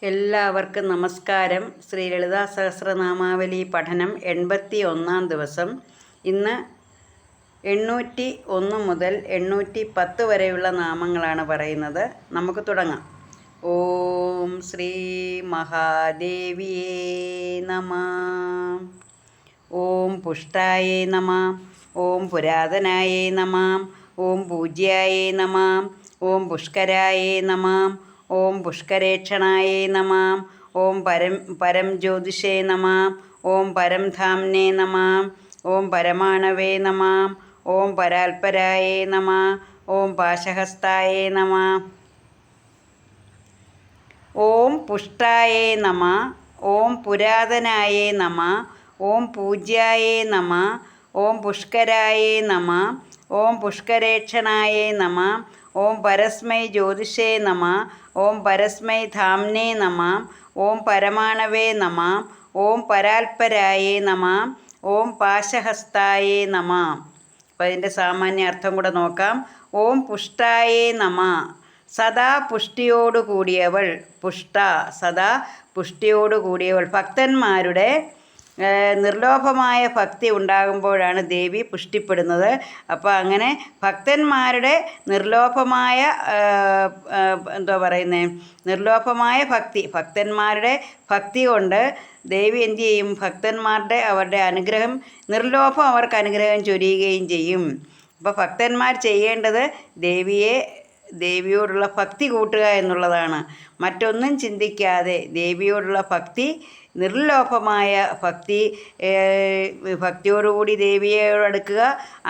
എല്ലാവർക്കും നമസ്കാരം. ശ്രീ ലളിതാ സഹസ്രനാമാവലി പഠനം 81-ാം ദിവസം. ഇന്ന് 801 മുതൽ 810 വരെയുള്ള നാമങ്ങളാണ് പറയുന്നത്. നമുക്ക് തുടങ്ങാം. ഓം ശ്രീ മഹാദേവിയേ നമഃ. ഓം പുഷ്ടായേ നമഃ. ഓം പുരാതനായേ നമഃ. ഓം പൂജ്യായേ നമഃ. ഓം പുഷ്കരായേ നമഃ. ഓം പുഷ്കരേക്ഷണായേ നമഃ. ഓം പരം ജ്യോതിഷേ നമഃ. ഓം പരംധാംനേ നമഃ. ഓം പരമാണവേ നമഃ. ഓം പരാൽപരായേ നമഃ. ഓം പാശഹസ്തായേ നമഃ. ഓം പുഷ്ടായേ നമഃ. ഓം പുരാതനായേ നമഃ. ഓം പൂജ്യായേ നമഃ. ഓം പുഷ്കരായേ നമഃ. ഓം പുഷ്കരേക്ഷണായേ നമഃ. ഓം പരസ്മൈ ജ്യോതിഷേ നമഃ. ഓം പരസ്മൈ ധാംനേ നമഃ. ഓം പരമാണവേ നമഃ. ഓം പരാൽപരായേ നമഃ. ഓം പാശഹസ്തായേ നമഃ. അപ്പോൾ അതിൻ്റെ സാമാന്യ അർത്ഥം കൂടെ നോക്കാം. ഓം പുഷ്ടായേ നമഃ. സദാ പുഷ്ടിയോടു കൂടിയവൾ. പുഷ്ട, സദാ പുഷ്ടിയോടു കൂടിയവൾ. ഭക്തന്മാരുടെ നിർലോഭമായ ഭക്തി ഉണ്ടാകുമ്പോഴാണ് ദേവി പുഷ്ടിപ്പെടുന്നത്. അപ്പോൾ അങ്ങനെ ഭക്തന്മാരുടെ നിർലോഭമായ നിർലോഭമായ ഭക്തന്മാരുടെ ഭക്തി കൊണ്ട് ദേവി എന്തു ചെയ്യും? അവരുടെ അനുഗ്രഹം, നിർലോഭം അവർക്ക് അനുഗ്രഹം ചൊരിയുകയും ചെയ്യും. അപ്പോൾ ഭക്തന്മാർ ചെയ്യേണ്ടത് ദേവിയോടുള്ള ഭക്തി കൂട്ടുക എന്നുള്ളതാണ്. മറ്റൊന്നും ചിന്തിക്കാതെ ദേവിയോടുള്ള ഭക്തി, നിർലോഭമായ ഭക്തിയോടുകൂടി ദേവിയോടടുക്കുക.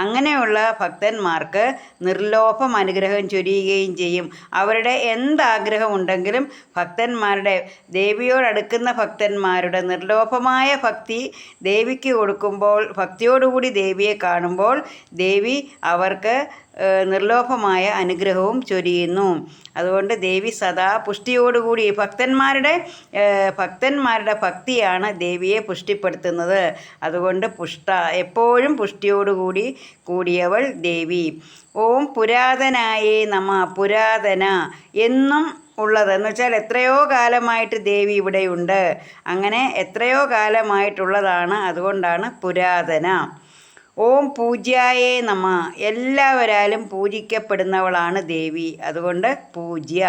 അങ്ങനെയുള്ള ഭക്തന്മാർക്ക് നിർലോഭം അനുഗ്രഹം ചൊരിയുകയും ചെയ്യും. അവരുടെ എന്താഗ്രഹം ഉണ്ടെങ്കിലും ദേവിയോടടുക്കുന്ന ഭക്തന്മാരുടെ നിർലോഭമായ ഭക്തി ദേവിക്ക് കൊടുക്കുമ്പോൾ, ഭക്തിയോടുകൂടി ദേവിയെ കാണുമ്പോൾ ദേവി അവർക്ക് നിർലോഭമായ അനുഗ്രഹവും ചൊരിയുന്നു. അതുകൊണ്ട് ദേവി സദാ പുഷ്ടിയോടുകൂടി ഭക്തന്മാരുടെ ഭക്തിയാണ് ദേവിയെ പുഷ്ടിപ്പെടുത്തുന്നത്. അതുകൊണ്ട് എപ്പോഴും കൂടിയവൾ ദേവി. ഓം പുരാതനായേ നമഃ. പുരാതന എന്നും ഉള്ളത് എന്ന് വെച്ചാൽ എത്രയോ കാലമായിട്ട് ദേവി ഇവിടെയുണ്ട്. അങ്ങനെ എത്രയോ കാലമായിട്ടുള്ളതാണ്. അതുകൊണ്ടാണ് പുരാതന. ഓം പൂജ്യായേ നമഃ. എല്ലാവരാലും പൂജിക്കപ്പെടുന്നവളാണ് ദേവി. അതുകൊണ്ട് പൂജ്യ.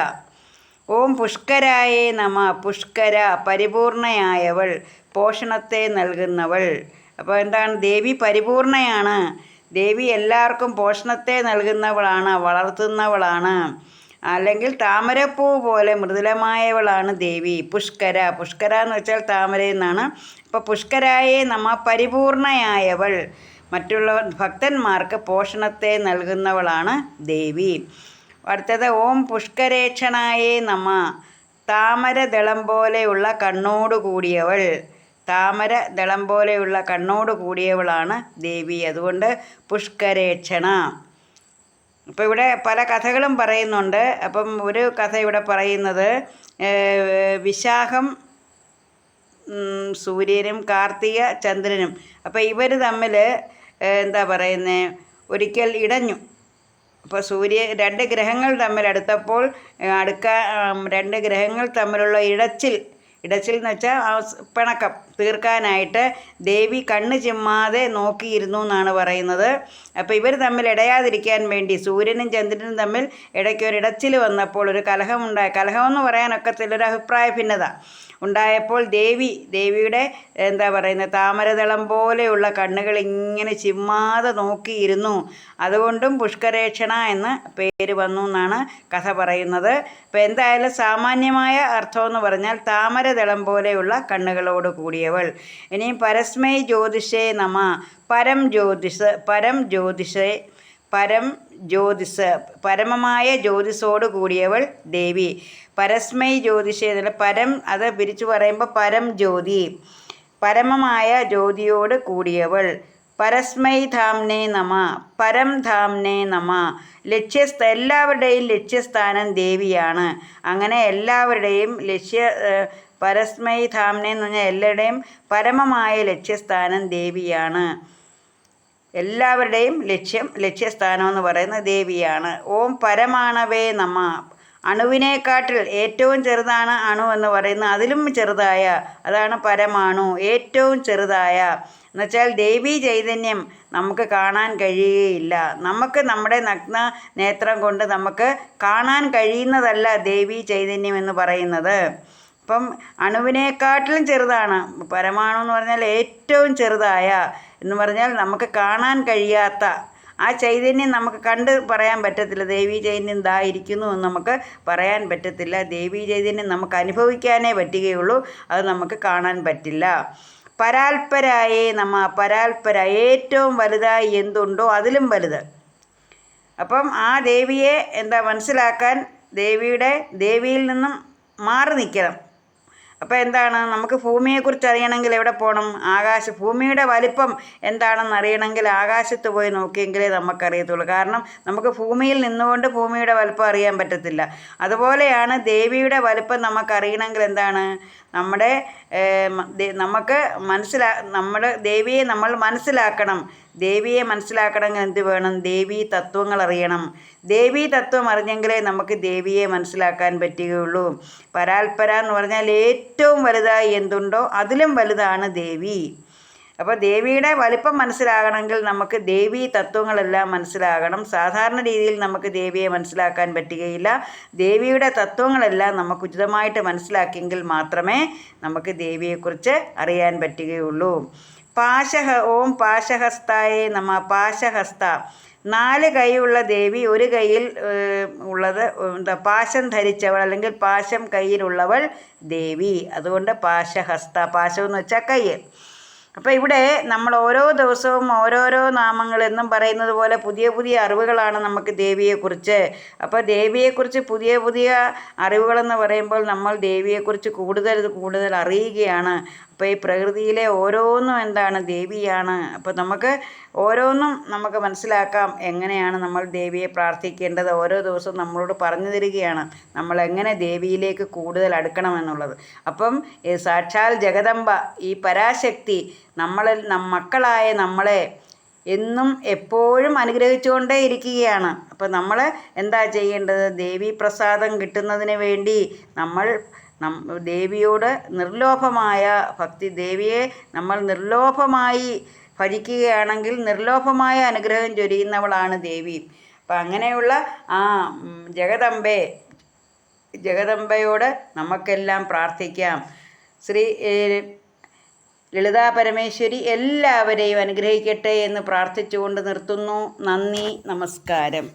ഓം പുഷ്കരായേ നമഃ. പുഷ്കര, പരിപൂർണയായവൾ, പോഷണത്തെ നൽകുന്നവൾ. അപ്പോൾ എന്താണ്? ദേവി പരിപൂർണയാണ്. ദേവി എല്ലാവർക്കും പോഷണത്തെ നൽകുന്നവളാണ്, വളർത്തുന്നവളാണ്. അല്ലെങ്കിൽ താമരപ്പൂ പോലെ മൃദുലമായവളാണ് ദേവി. പുഷ്കര എന്ന് വെച്ചാൽ താമര എന്നാണ്. അപ്പോൾ പുഷ്കരായേ നമഃ, പരിപൂർണയായവൾ, മറ്റുള്ള ഭക്തന്മാർക്ക് പോഷണത്തെ നൽകുന്നവളാണ് ദേവി. അടുത്തത് ഓം പുഷ്കരേക്ഷണായേ നമഃ. താമരദളം പോലെയുള്ള കണ്ണോടു കൂടിയവൾ. താമരദളം പോലെയുള്ള കണ്ണോടു കൂടിയവളാണ് ദേവി. അതുകൊണ്ട് പുഷ്കരേക്ഷണ. അപ്പോൾ ഇവിടെ പല കഥകളും പറയുന്നുണ്ട്. അപ്പം ഒരു കഥ ഇവിടെ പറയുന്നത്, വിശാഖം സൂര്യനും കാർത്തിക ചന്ദ്രനും. അപ്പോൾ ഇവർ തമ്മിൽ ഒരിക്കൽ ഇടഞ്ഞു. അപ്പോൾ രണ്ട് ഗ്രഹങ്ങൾ തമ്മിൽ അടുത്തപ്പോൾ രണ്ട് ഗ്രഹങ്ങൾ തമ്മിലുള്ള ഇടച്ചിൽ എന്ന് വെച്ചാൽ പിണക്കം തീർക്കാനായിട്ട് ദേവി കണ്ണ് ചിമ്മാതെ നോക്കിയിരുന്നു എന്നാണ് പറയുന്നത്. അപ്പോൾ ഇവർ തമ്മിൽ ഇടയാതിരിക്കാൻ വേണ്ടി സൂര്യനും ചന്ദ്രനും തമ്മിൽ ഇടയ്ക്ക് ഒരു ഇടച്ചിൽ വന്നപ്പോൾ ഒരു കലഹമുണ്ടായി. കലഹമെന്ന് പറയാനൊക്കത്തില്ല, ഒരു അഭിപ്രായ ഭിന്നത ഉണ്ടായപ്പോൾ ദേവിയുടെ താമരദളം പോലെയുള്ള കണ്ണുകൾ ഇങ്ങനെ ചിമ്മാതെ നോക്കിയിരുന്നു. അതുകൊണ്ടും പുഷ്കരേക്ഷണ എന്ന് പേര് വന്നു എന്നാണ് കഥ പറയുന്നത്. അപ്പോൾ എന്തായാലും സാമാന്യമായ അർത്ഥമെന്ന് പറഞ്ഞാൽ താമരദളം പോലെയുള്ള കണ്ണുകളോട് കൂടിയവൾ. ഇനി പരസ്മൈ ജ്യോതിഷേ നമഃ. പരം ജ്യോതിസ്, പരമമായ ജ്യോതിസോട് കൂടിയവൾ ദേവി. പരസ്മൈ ജ്യോതിഷേ എന്നല്ല, പരം അത് പിരിച്ചു പറയുമ്പോൾ പരം ജ്യോതി, പരമമായ ജ്യോതിയോട് കൂടിയവൾ. പരസ്മൈ ധാംനേ നമഃ. പരം ധാംനേ നമഃ. എല്ലാവരുടെയും ലക്ഷ്യസ്ഥാനം ദേവിയാണ്. അങ്ങനെ എല്ലാവരുടെയും പരസ്മൈ ധാംനേ എന്ന് പറഞ്ഞാൽ എല്ലാവരുടെയും പരമമായ ലക്ഷ്യസ്ഥാനം ദേവിയാണ്. എല്ലാവരുടെയും ലക്ഷ്യസ്ഥാനം എന്ന് പറയുന്നത് ദേവിയാണ്. ഓം പരമാണവേ നമഃ. അണുവിനെക്കാട്ടിൽ ഏറ്റവും ചെറുതാണ് അണു എന്ന് പറയുന്നത്. അതിലും ചെറുതായ, അതാണ് പരമാണു. ഏറ്റവും ചെറുതായ എന്നുവെച്ചാൽ ദേവീ ചൈതന്യം നമുക്ക് കാണാൻ കഴിയുകയില്ല. നമുക്ക് നമ്മുടെ നഗ്ന നേത്രം കൊണ്ട് നമുക്ക് കാണാൻ കഴിയുന്നതല്ല ദേവീ ചൈതന്യം എന്ന് പറയുന്നത്. അപ്പം അണുവിനെക്കാട്ടിലും ചെറുതാണ് പരമാണു എന്ന് പറഞ്ഞാൽ. ഏറ്റവും ചെറുതായ എന്ന് പറഞ്ഞാൽ നമുക്ക് കാണാൻ കഴിയാത്ത ആ ചൈതന്യം നമുക്ക് കണ്ട് പറയാൻ പറ്റത്തില്ല. ദേവീ ചൈതന്യം ദാ ഇരിക്കുന്നു എന്ന് നമുക്ക് പറയാൻ പറ്റത്തില്ല. ദേവീ ചൈതന്യം നമുക്ക് അനുഭവിക്കാനേ പറ്റുകയുള്ളൂ, അത് നമുക്ക് കാണാൻ പറ്റില്ല. പരാൽപരായേ നമ. പരാൽപര, ഏറ്റവും വലുതായി എന്തുണ്ടോ അതിലും വലുത്. അപ്പം ആ ദേവിയെ മനസ്സിലാക്കാൻ ദേവിയിൽ നിന്നും മാറി നിൽക്കണം. അപ്പോൾ എന്താണ്, നമുക്ക് ഭൂമിയെക്കുറിച്ച് അറിയണമെങ്കിൽ എവിടെ പോകണം? ഭൂമിയുടെ വലിപ്പം എന്താണെന്ന് അറിയണമെങ്കിൽ ആകാശത്ത് പോയി നോക്കിയെങ്കിലേ നമുക്കറിയത്തുള്ളൂ. കാരണം നമുക്ക് ഭൂമിയിൽ നിന്നുകൊണ്ട് ഭൂമിയുടെ വലിപ്പം അറിയാൻ പറ്റത്തില്ല. അതുപോലെയാണ് ദേവിയുടെ വലിപ്പം നമുക്കറിയണമെങ്കിൽ എന്താണ്, നമ്മുടെ ദേവിയെ നമ്മൾ മനസ്സിലാക്കണം. ദേവിയെ മനസ്സിലാക്കണമെങ്കിൽ എന്ത് വേണം? ദേവീ തത്വങ്ങൾ അറിയണം. ദേവീ തത്വം അറിഞ്ഞെങ്കിലേ നമുക്ക് ദേവിയെ മനസ്സിലാക്കാൻ പറ്റുകയുള്ളൂ. പരാൽപര എന്ന് പറഞ്ഞാൽ ഏറ്റവും വലുതായി എന്തുണ്ടോ അതിലും വലുതാണ് ദേവി. അപ്പോൾ ദേവിയുടെ വലിപ്പം മനസ്സിലാകണമെങ്കിൽ നമുക്ക് ദേവീ തത്വങ്ങളെല്ലാം മനസ്സിലാകണം. സാധാരണ രീതിയിൽ നമുക്ക് ദേവിയെ മനസ്സിലാക്കാൻ പറ്റുകയില്ല. ദേവിയുടെ തത്വങ്ങളെല്ലാം നമുക്ക് ഉചിതമായിട്ട് മനസ്സിലാക്കിയെങ്കിൽ മാത്രമേ നമുക്ക് ദേവിയെക്കുറിച്ച് അറിയാൻ പറ്റുകയുള്ളൂ. ഓം പാശഹസ്തായേ നമ. പാശഹസ്ത, 4 കൈയുള്ള ദേവി. ഒരു കൈയിൽ ഉള്ളത് പാശം ധരിച്ചവൾ അല്ലെങ്കിൽ പാശം കയ്യിലുള്ളവൾ ദേവി. അതുകൊണ്ട് പാശഹസ്ത. പാശം എന്ന് വെച്ചാൽ കൈ. അപ്പോൾ ഇവിടെ നമ്മൾ ഓരോ ദിവസവും ഓരോരോ നാമങ്ങളെന്നും പറയുന്നത് പോലെ പുതിയ പുതിയ അറിവുകളാണ് നമുക്ക് ദേവിയെക്കുറിച്ച്. അപ്പോൾ ദേവിയെക്കുറിച്ച് പുതിയ പുതിയ അറിവുകളെന്ന് പറയുമ്പോൾ നമ്മൾ ദേവിയെക്കുറിച്ച് കൂടുതൽ അറിയുകയാണ്. അപ്പോൾ ഈ പ്രകൃതിയിലെ ഓരോന്നും എന്താണ്? ദേവിയാണ്. അപ്പോൾ നമുക്ക് ഓരോന്നും നമുക്ക് മനസ്സിലാക്കാം എങ്ങനെയാണ് നമ്മൾ ദേവിയെ പ്രാർത്ഥിക്കേണ്ടത്. ഓരോ ദിവസവും നമ്മളോട് പറഞ്ഞു തരികയാണ് നമ്മൾ എങ്ങനെ ദേവിയിലേക്ക് കൂടുതൽ അടുക്കണമെന്നുള്ളത്. അപ്പം സാക്ഷാൽ ജഗദംബ, ഈ പരാശക്തി മക്കളായ നമ്മളെ എന്നും എപ്പോഴും അനുഗ്രഹിച്ചുകൊണ്ടേ ഇരിക്കുകയാണ്. അപ്പം നമ്മൾ എന്താ ചെയ്യേണ്ടത്? ദേവീ പ്രസാദം കിട്ടുന്നതിന് വേണ്ടി നമ്മൾ ദേവിയോട് നിർലോഭമായ ഭക്തി, ദേവിയെ നമ്മൾ നിർലോഭമായി ഭജിക്കുകയാണെങ്കിൽ നിർലോഭമായ അനുഗ്രഹം ചൊരിയുന്നവളാണ് ദേവി. അപ്പം അങ്ങനെയുള്ള ആ ജഗദംബയോട് നമുക്കെല്ലാം പ്രാർത്ഥിക്കാം. ശ്രീ ലളിതാ പരമേശ്വരി എല്ലാവരെയും അനുഗ്രഹിക്കട്ടെ എന്ന് പ്രാർത്ഥിച്ചുകൊണ്ട് നിർത്തുന്നു. നന്ദി, നമസ്കാരം.